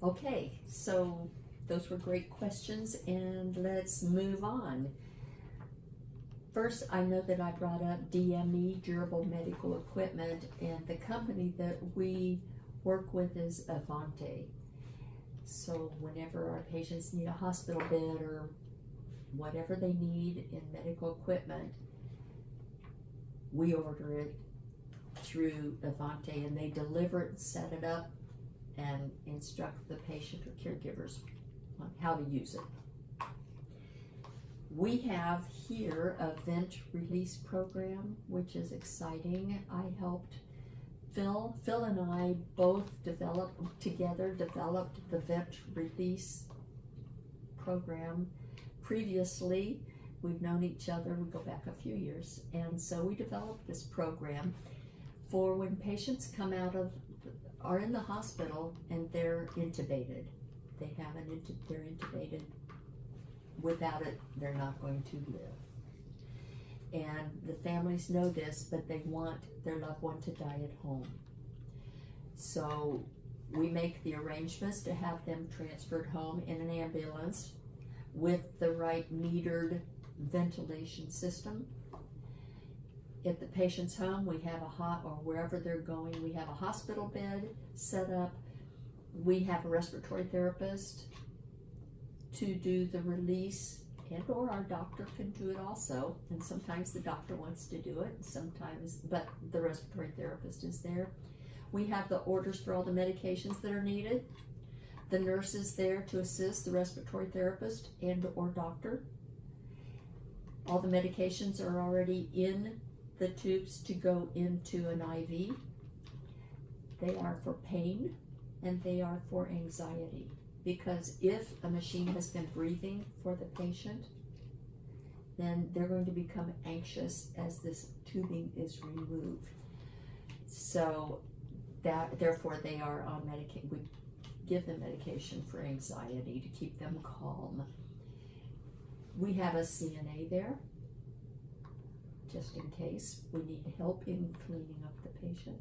Okay, so those were great questions, and let's move on. First, I know that I brought up DME, Durable Medical Equipment, and the company that we work with is Avante. So whenever our patients need a hospital bed or whatever they need in medical equipment, we order it through Avante, and they deliver it and set it up and instruct the patient or caregivers on how to use it. We have here a vent release program, which is exciting. I helped Phil and I both developed the vent release program. Previously, we've known each other, we go back a few years, and so we developed this program for when patients are in the hospital and they're intubated. They're intubated. Without it, they're not going to live. And the families know this, but they want their loved one to die at home. So we make the arrangements to have them transferred home in an ambulance with the right metered ventilation system. At the patient's home, we have or wherever they're going, we have a hospital bed set up. We have a respiratory therapist to do the release, and or our doctor can do it also. And sometimes the doctor wants to do it, but the respiratory therapist is there. We have the orders for all the medications that are needed. The nurse is there to assist the respiratory therapist and or doctor. All the medications are already in the tubes to go into an IV. They are for pain and they are for anxiety, because if a machine has been breathing for the patient, then they're going to become anxious as this tubing is removed. So therefore they are on medication. We give them medication for anxiety to keep them calm. We have a CNA there, just in case we need help in cleaning up the patient.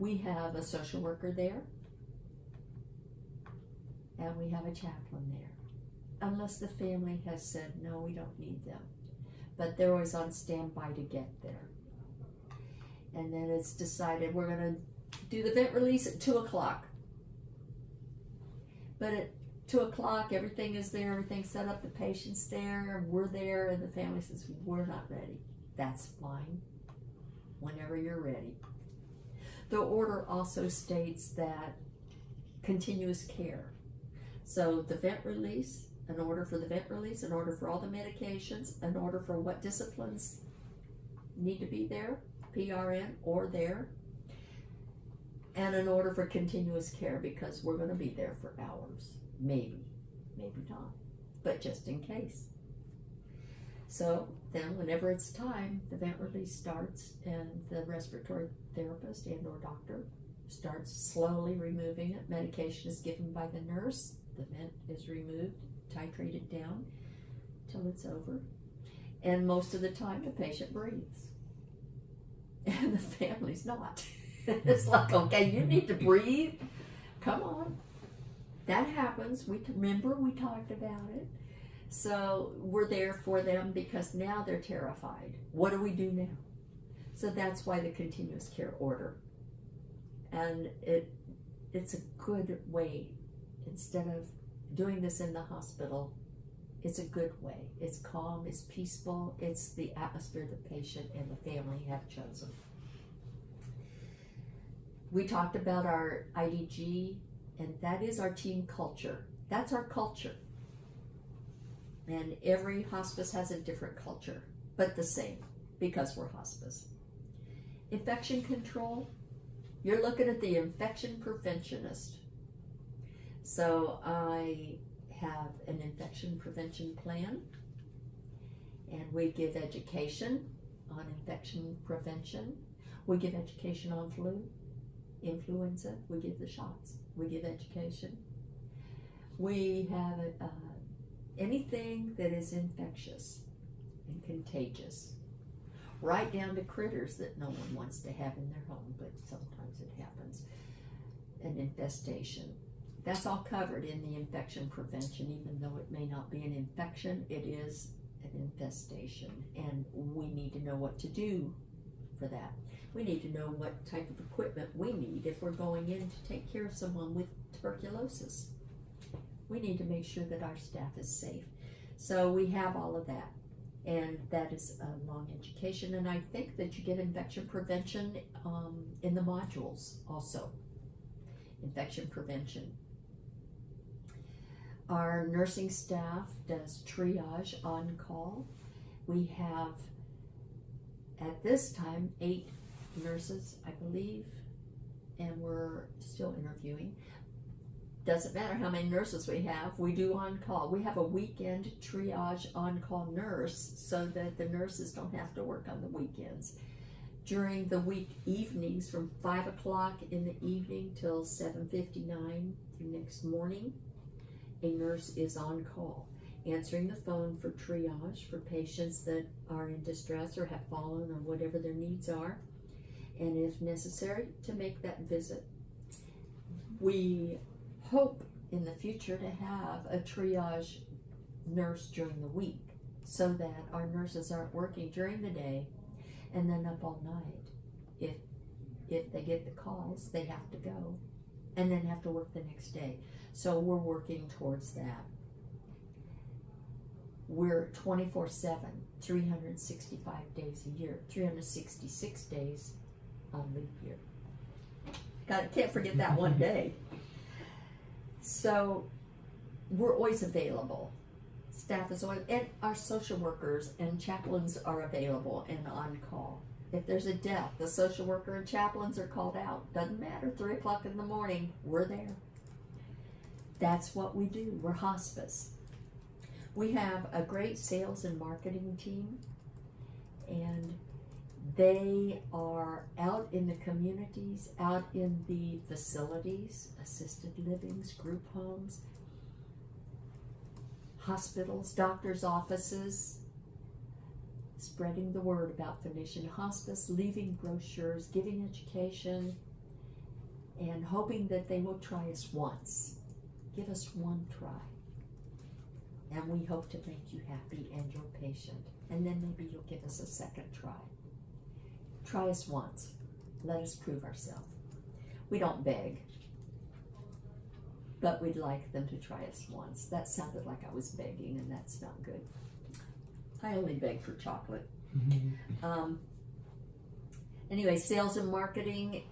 We have a social worker there, and we have a chaplain there, unless the family has said, no, we don't need them. But they're always on standby to get there. And then it's decided we're gonna do the vent release at 2 o'clock. But at 2 o'clock, everything is there, everything's set up, the patient's there, we're there, and the family says, we're not ready. That's fine, whenever you're ready. The order also states that continuous care. So the vent release, an order for the vent release, an order for all the medications, an order for what disciplines need to be there, PRN or there, and an order for continuous care, because we're going to be there for hours, maybe not, but just in case. So then whenever it's time, the vent release starts, and the respiratory therapist and or doctor starts slowly removing it. Medication is given by the nurse. The vent is removed, titrated down till it's over. And most of the time the patient breathes. And the family's not. It's like, okay, you need to breathe. Come on. That happens. Remember we talked about it. So we're there for them because now they're terrified. What do we do now? So that's why the continuous care order. And it's a good way. Instead of doing this in the hospital, it's a good way. It's calm, it's peaceful, it's the atmosphere the patient and the family have chosen. We talked about our IDG, and that is our team culture. That's our culture. And every hospice has a different culture, but the same, because we're hospice. Infection control, you're looking at the infection preventionist. So I have an infection prevention plan, and we give education on infection prevention. We give education on flu, influenza. We give the shots. We give education. We have anything that is infectious and contagious, right down to critters that no one wants to have in their home, but sometimes it happens. An infestation. That's all covered in the infection prevention. Even though it may not be an infection, it is an infestation, and we need to know what to do for that. We need to know what type of equipment we need if we're going in to take care of someone with tuberculosis. We need to make sure that our staff is safe. So we have all of that, and that is a long education, and I think that you get infection prevention in the modules also. Infection prevention. Our nursing staff does triage on call. We have, at this time, 8 nurses, I believe, and we're still interviewing. Doesn't matter how many nurses we have, we do on call. We have a weekend triage on call nurse so that the nurses don't have to work on the weekends. During the week evenings from 5 o'clock in the evening till 7:59 the next morning, a nurse is on call, answering the phone for triage for patients that are in distress or have fallen or whatever their needs are, and if necessary, to make that visit. We hope in the future to have a triage nurse during the week so that our nurses aren't working during the day and then up all night. If they get the calls, they have to go and then have to work the next day. So we're working towards that. We're 24/7, 365 days a year, 366 days on leap year. Can't forget that one day. So we're always available. Staff is always, and our social workers and chaplains are available and on call. If there's a death, the social worker and chaplains are called out. Doesn't matter, 3 o'clock in the morning, we're there. That's what we do. We're hospice. We have a great sales and marketing team, and they are out in the communities, out in the facilities, assisted livings, group homes, hospitals, doctors' offices, spreading the word about Phoenician Hospice, leaving brochures, giving education, and hoping that they will try us once. Give us one try. And we hope to make you happy and your patient. And then maybe you'll give us a second try. Try us once. Let us prove ourselves. We don't beg, but we'd like them to try us once. That sounded like I was begging, and that's not good. I only beg for chocolate. Anyway, sales and marketing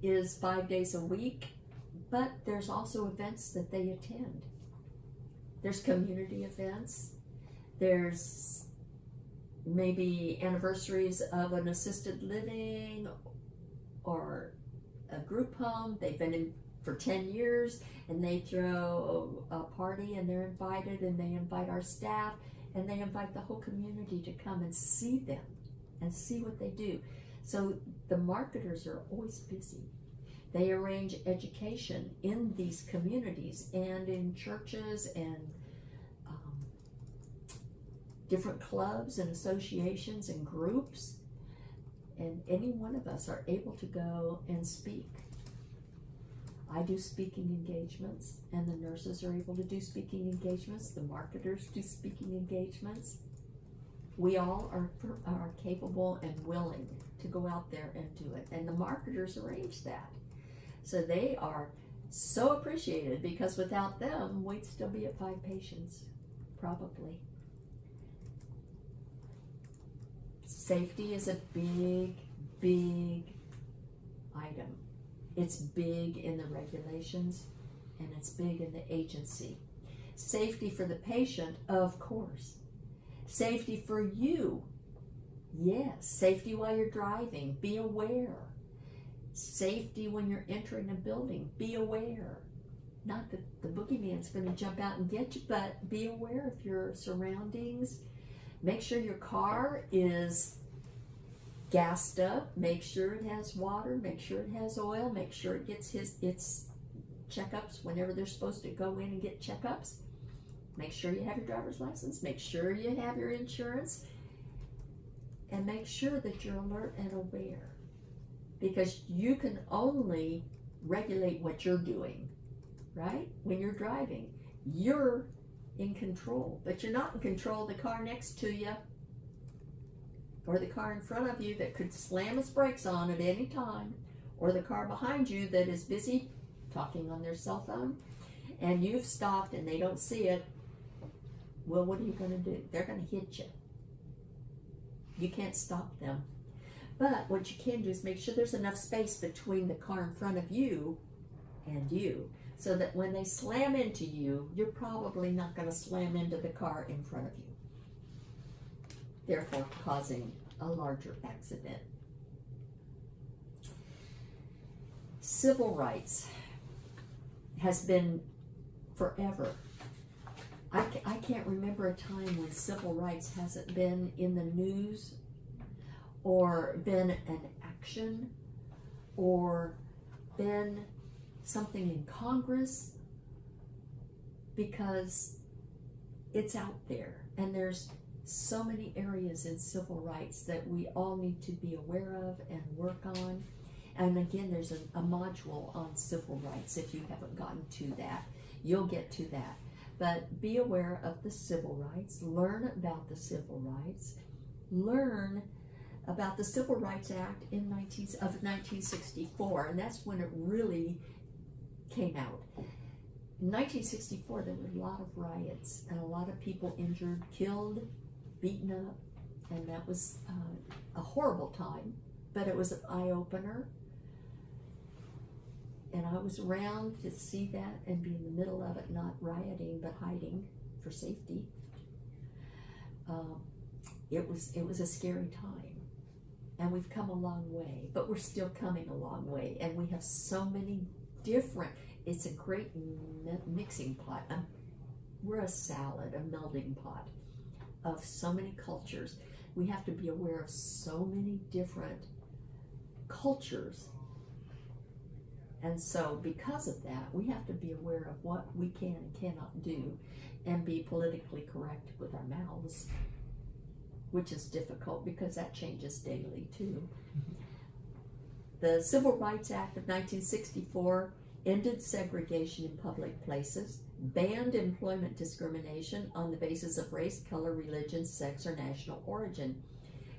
is 5 days a week, but there's also events that they attend. There's community events. There's maybe anniversaries of an assisted living or a group home. They've been in for 10 years, and they throw a party, and they're invited, and they invite our staff, and they invite the whole community to come and see them and see what they do. So the marketers are always busy. They arrange education in these communities and in churches and different clubs and associations and groups, and any one of us are able to go and speak. I do speaking engagements, and the nurses are able to do speaking engagements. The marketers do speaking engagements. We all are capable and willing to go out there and do it, and the marketers arrange that. So they are so appreciated, because without them, we'd still be at 5 patients, probably. Safety is a big, big item. It's big in the regulations, and it's big in the agency. Safety for the patient, of course. Safety for you, yes. Safety while you're driving, be aware. Safety when you're entering a building, be aware. Not that the boogeyman's going to jump out and get you, but be aware of your surroundings. Make sure your car is gassed up. Make sure it has water. Make sure it has oil. Make sure it gets its checkups whenever they're supposed to go in and get checkups. Make sure you have your driver's license. Make sure you have your insurance. And make sure that you're alert and aware, because you can only regulate what you're doing. right? When you're driving, you're in control, but you're not in control of the car next to you or the car in front of you that could slam its brakes on at any time, or the car behind you that is busy talking on their cell phone and you've stopped and they don't see it. Well, what are you going to do? They're going to hit you. You can't stop them. But what you can do is make sure there's enough space between the car in front of you and you, so that when they slam into you, you're probably not going to slam into the car in front of you, therefore causing a larger accident. Civil rights has been forever. I can't remember a time when civil rights hasn't been in the news or been an action or been something in Congress, because it's out there, and there's so many areas in civil rights that we all need to be aware of and work on. And again, there's a module on civil rights. If you haven't gotten to that, you'll get to that. But be aware of the civil rights, learn about the civil rights, learn about the Civil Rights Act of 1964, and that's when it really came out. In 1964, there were a lot of riots and a lot of people injured, killed, beaten up, and that was a horrible time, but it was an eye-opener. And I was around to see that and be in the middle of it, not rioting, but hiding for safety. It was a scary time. And we've come a long way, but we're still coming a long way. And we have so many different, it's a great mixing pot. We're a salad, a melting pot of so many cultures. We have to be aware of so many different cultures. And so because of that, we have to be aware of what we can and cannot do and be politically correct with our mouths, which is difficult because that changes daily too. The Civil Rights Act of 1964 ended segregation in public places, banned employment discrimination on the basis of race, color, religion, sex, or national origin.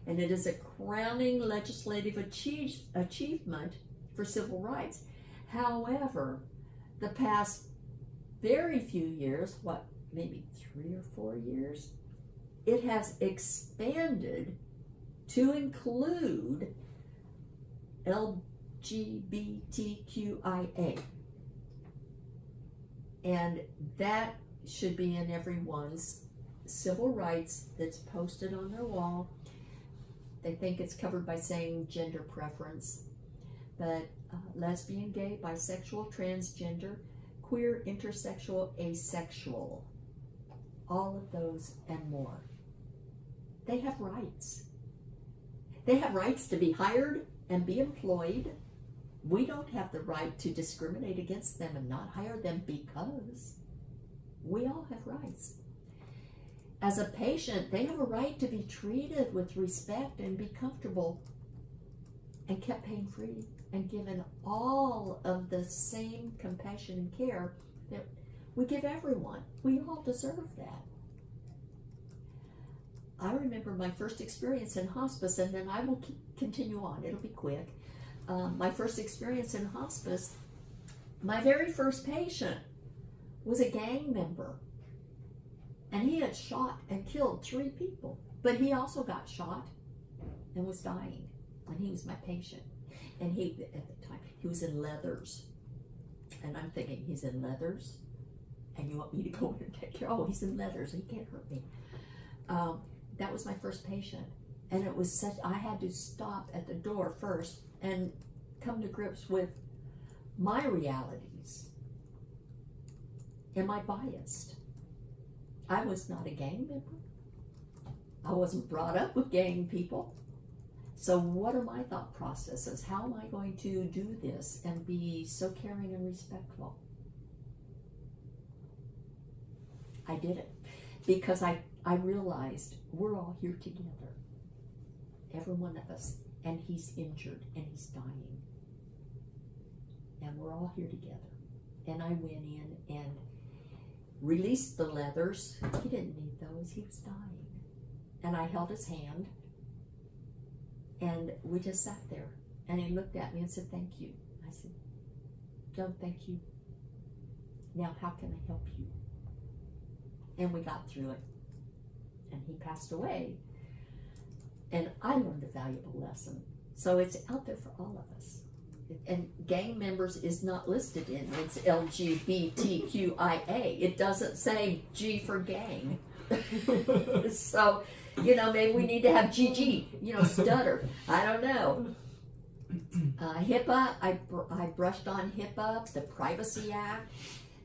And it is a crowning legislative achievement for civil rights. However, the past very few years, maybe 3 or 4 years, it has expanded to include LGBTQIA. And that should be in everyone's civil rights that's posted on their wall. They think it's covered by saying gender preference, but lesbian, gay, bisexual, transgender, queer, intersexual, asexual, all of those and more. They have rights. They have rights to be hired and be employed. We don't have the right to discriminate against them and not hire them because we all have rights. As a patient, they have a right to be treated with respect and be comfortable and kept pain-free and given all of the same compassion and care that we give everyone. We all deserve that. I remember my first experience in hospice, and then I will continue on. It'll be quick. My first experience in hospice, my very first patient was a gang member. And he had shot and killed 3 people. But he also got shot and was dying. And he was my patient. And he, at the time, he was in leathers. And I'm thinking, he's in leathers? And you want me to go in and take care? Oh, he's in leathers. He can't hurt me. That was my first patient. And it was such, I had to stop at the door first and come to grips with my realities. Am I biased? I was not a gang member. I wasn't brought up with gang people. So what are my thought processes? How am I going to do this and be so caring and respectful? I did it because I realized we're all here together. Every one of us. And he's injured and he's dying. And we're all here together. and I went in and released the leathers. He didn't need those, he was dying. And I held his hand, and we just sat there. And he looked at me and said, "Thank you." I said, "No, thank you. Now how can I help you?" And we got through it. And he passed away. And I learned a valuable lesson. So it's out there for all of us. And gang members is not listed in it. It's LGBTQIA. It doesn't say G for gang. So, maybe we need to have GG, stutter. I don't know. HIPAA, I brushed on HIPAA, the Privacy Act.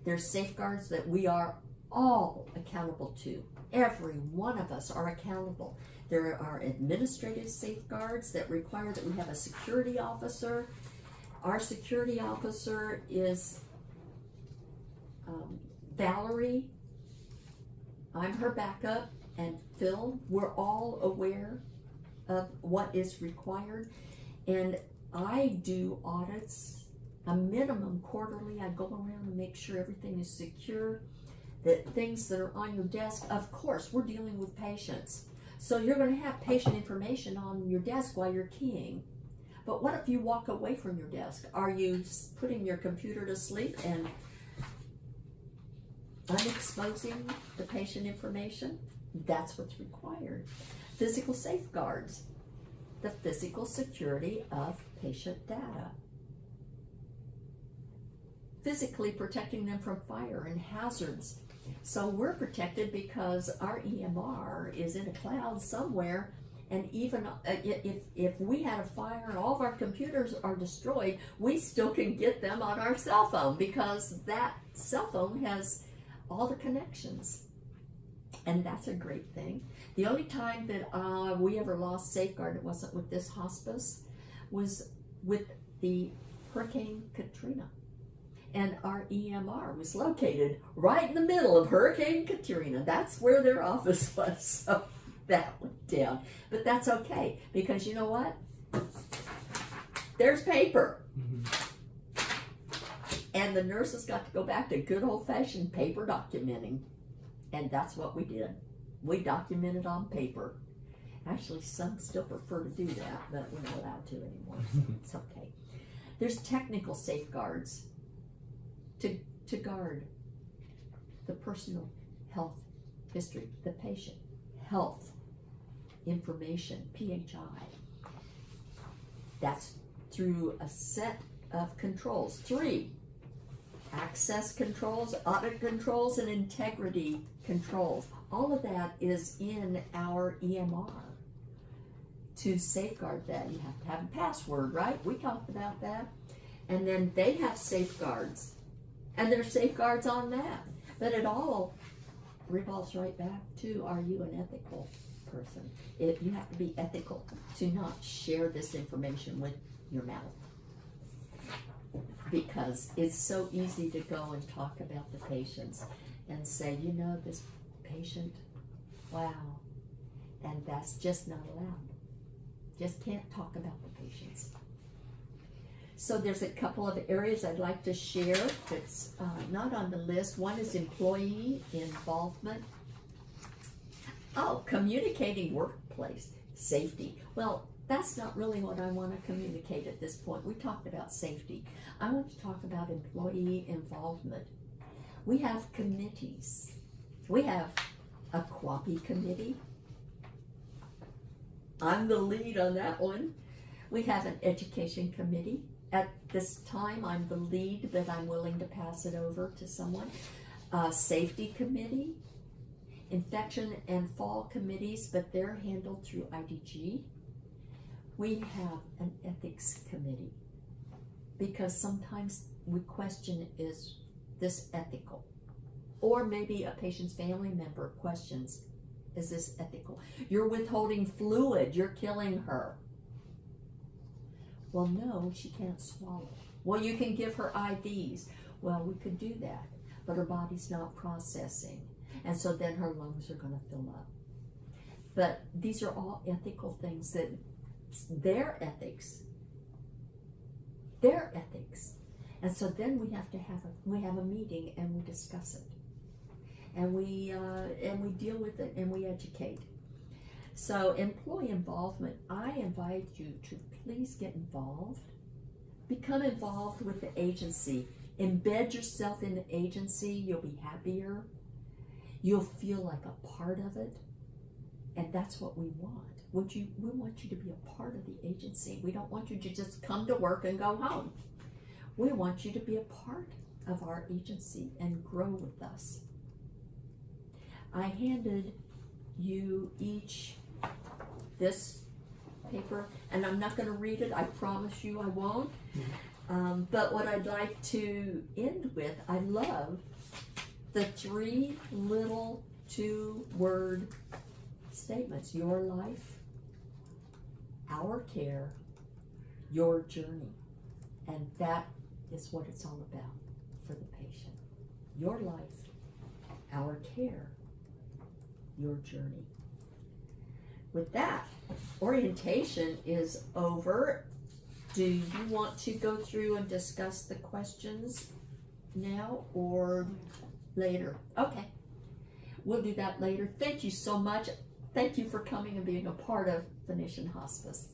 There's safeguards that we are all accountable to. Every one of us are accountable. There are administrative safeguards that require that we have a security officer. Our security officer is Valerie. I'm her backup, and Phil. We're all aware of what is required, and I do audits, a minimum quarterly. I go around and make sure everything is secure, that things that are on your desk, of course, we're dealing with patients. So you're going to have patient information on your desk while you're keying. But what if you walk away from your desk? Are you putting your computer to sleep and unexposing the patient information? That's what's required. Physical safeguards, the physical security of patient data. Physically protecting them from fire and hazards. So we're protected because our EMR is in a cloud somewhere, and even if we had a fire and all of our computers are destroyed, we still can get them on our cell phone because that cell phone has all the connections. And that's a great thing. The only time that we ever lost safeguard, it wasn't with this hospice, was with the Hurricane Katrina. And our EMR was located right in the middle of Hurricane Katrina. That's where their office was. So that went down. But that's okay, because you know what? There's paper. Mm-hmm. And the nurses got to go back to good old-fashioned paper documenting. And that's what we did. We documented on paper. Actually, some still prefer to do that, but we're not allowed to anymore. So it's okay. There's technical safeguards to guard the personal health history, the patient health information, PHI. That's through a set of controls. 3, access controls, audit controls, and integrity controls. All of that is in our EMR. To safeguard that, you have to have a password, right? We talked about that. And then they have safeguards. And there's safeguards on that. But it all revolves right back to, are you an ethical person? You have to be ethical to not share this information with your mouth. Because it's so easy to go and talk about the patients and say, this patient, wow. And that's just not allowed. Just can't talk about the patients. So there's a couple of areas I'd like to share that's not on the list. One is employee involvement. Oh, communicating workplace safety. Well, that's not really what I want to communicate at this point. We talked about safety. I want to talk about employee involvement. We have committees. We have a QAPI committee. I'm the lead on that one. We have an education committee. At this time, I'm the lead, but I'm willing to pass it over to someone. Safety committee, infection and fall committees, but they're handled through IDG. We have an ethics committee because sometimes we question, is this ethical? Or maybe a patient's family member questions, is this ethical? You're withholding fluid, you're killing her. Well, no, she can't swallow. Well, you can give her IVs. Well, we could do that, but her body's not processing. And so then her lungs are going to fill up. But these are all ethical things that their ethics. And so then we have a meeting and we discuss it. And we deal with it and we educate. So employee involvement, I invite you to please get involved. Become involved with the agency. Embed yourself in the agency. You'll be happier. You'll feel like a part of it. And that's what we want. We want you to be a part of the agency. We don't want you to just come to work and go home. We want you to be a part of our agency and grow with us. I handed you each this paper, and I'm not going to read it. I promise you I won't. But what I'd like to end with, I love the 3 little 2-word statements. Your life, our care, your journey. And that is what it's all about for the patient. Your life, our care, your journey. With that, orientation is over. Do you want to go through and discuss the questions now or later? Okay, we'll do that later. Thank you so much. Thank you for coming and being a part of Phoenician Hospice.